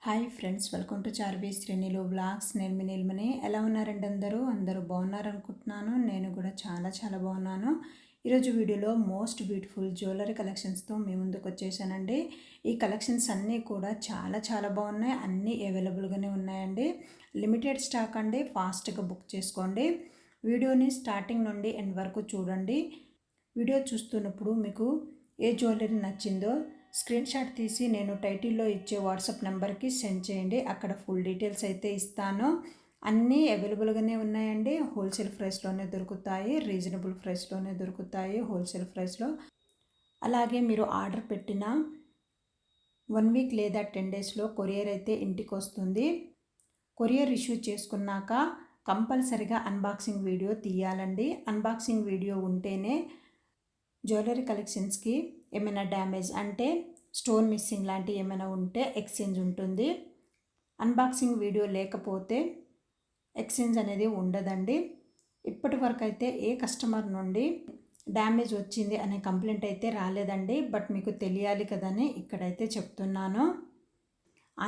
Hi friends, welcome to Charvi శ్రేణిలో blogs. నేను మీ నీలిమని. ఎలా ఉన్నారండి? అందరూ బాగున్నారనుకుంటున్నాను. నేను కూడా చాలా బాగున్నాను. ఈరోజు వీడియోలో మోస్ట్ బ్యూటిఫుల్ జ్యువెలరీ కలెక్షన్స్తో మీ ముందుకు వచ్చేసానండి. ఈ కలెక్షన్స్ అన్నీ కూడా చాలా బాగున్నాయి. అన్నీ అవైలబుల్గానే ఉన్నాయండి. లిమిటెడ్ స్టాక్ అండి. ఫాస్ట్గా బుక్ చేసుకోండి. వీడియోని స్టార్టింగ్ నుండి ఎండ్ వరకు చూడండి. వీడియో చూస్తున్నప్పుడు మీకు ఏ జ్యువెలరీ నచ్చిందో స్క్రీన్ షాట్ తీసి నేను టైటిల్లో ఇచ్చే వాట్సాప్ నెంబర్కి సెండ్ చేయండి. అక్కడ ఫుల్ డీటెయిల్స్ అయితే ఇస్తాను. అన్నీ అవైలబుల్గానే ఉన్నాయండి. హోల్సేల్ ప్రైస్లోనే దొరుకుతాయి, రీజనబుల్ ప్రైస్లోనే దొరుకుతాయి హోల్సేల్ ప్రైస్లో. అలాగే మీరు ఆర్డర్ పెట్టిన 1 వీక్ లేదా 10 డేస్లో కొరియర్ అయితే ఇంటికి వస్తుంది. కొరియర్ ఇష్యూ చేసుకున్నాక కంపల్సరిగా అన్బాక్సింగ్ వీడియో తీయాలండి. అన్బాక్సింగ్ వీడియో ఉంటేనే జ్యువెలరీ కలెక్షన్స్కి ఏమైనా డ్యామేజ్ అంటే స్టోన్ మిస్సింగ్ లాంటివి ఏమైనా ఉంటే ఎక్స్చేంజ్ ఉంటుంది. అన్బాక్సింగ్ వీడియో లేకపోతే ఎక్స్చేంజ్ అనేది ఉండదండి. ఇప్పటి వరకు అయితే ఏ కస్టమర్ నుండి డ్యామేజ్ వచ్చింది అనే కంప్లైంట్ అయితే రాలేదండి. బట్ మీకు తెలియాలి కదని ఇక్కడైతే చెప్తున్నాను.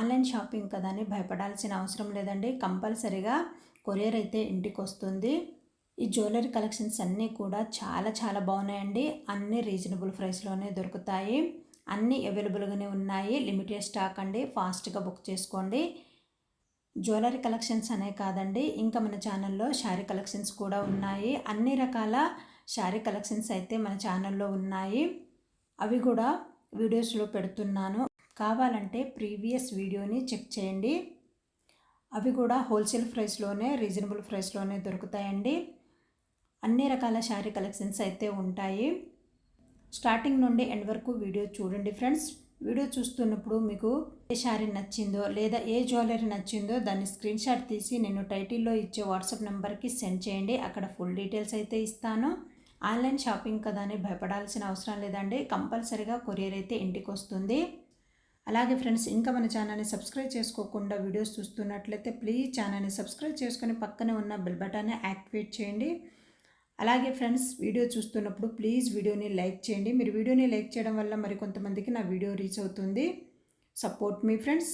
ఆన్లైన్ షాపింగ్ కదని భయపడాల్సిన అవసరం లేదండి. కంపల్సరిగా కొరియర్ అయితే ఇంటికి వస్తుంది. ఈ జ్యువెలరీ కలెక్షన్స్ అన్నీ కూడా చాలా బాగున్నాయండి. అన్నీ రీజనబుల్ ప్రైస్లోనే దొరుకుతాయి. అన్నీ అవైలబుల్గానే ఉన్నాయి. లిమిటెడ్ స్టాక్ అండి. ఫాస్ట్గా బుక్ చేసుకోండి. జ్యువెలరీ కలెక్షన్స్ అనే కాదండి, ఇంకా మన ఛానల్లో శారీ కలెక్షన్స్ కూడా ఉన్నాయి. అన్ని రకాల శారీ కలెక్షన్స్ అయితే మన ఛానల్లో ఉన్నాయి. అవి కూడా వీడియోస్లో పెడుతున్నాను. కావాలంటే ప్రీవియస్ వీడియోని చెక్ చేయండి. అవి కూడా హోల్సేల్ ప్రైస్లోనే రీజనబుల్ ప్రైస్లోనే దొరుకుతాయండి. అన్ని రకాల శారీ కలెక్షన్స్ అయితే ఉంటాయి. స్టార్టింగ్ నుండి ఎండ్ వరకు వీడియో చూడండి ఫ్రెండ్స్. వీడియో చూస్తున్నప్పుడు మీకు ఏ శారీ నచ్చిందో లేదా ఏ జ్యువెలరీ నచ్చిందో దాన్ని స్క్రీన్ షాట్ తీసి నేను టైటిల్లో ఇచ్చే వాట్సాప్ నెంబర్కి సెండ్ చేయండి. అక్కడ ఫుల్ డీటెయిల్స్ అయితే ఇస్తాను. ఆన్లైన్ షాపింగ్ కదా అని భయపడాల్సిన అవసరం లేదండి. కంపల్సరీగా కొరియర్ అయితే ఇంటికి వస్తుంది. అలాగే ఫ్రెండ్స్, ఇంకా మన ఛానల్ని సబ్స్క్రైబ్ చేసుకోకుండా వీడియోస్ చూస్తున్నట్లయితే ప్లీజ్ ఛానల్ని సబ్స్క్రైబ్ చేసుకొని పక్కనే ఉన్న బెల్ బటన్ని యాక్టివేట్ చేయండి. అలాగే ఫ్రెండ్స్, వీడియో చూస్తున్నప్పుడు ప్లీజ్ వీడియోని లైక్ చేయండి. మీరు వీడియోని లైక్ చేయడం వల్ల మరి కొంతమందికి నా వీడియో రీచ్ అవుతుంది. సపోర్ట్ మీ ఫ్రెండ్స్.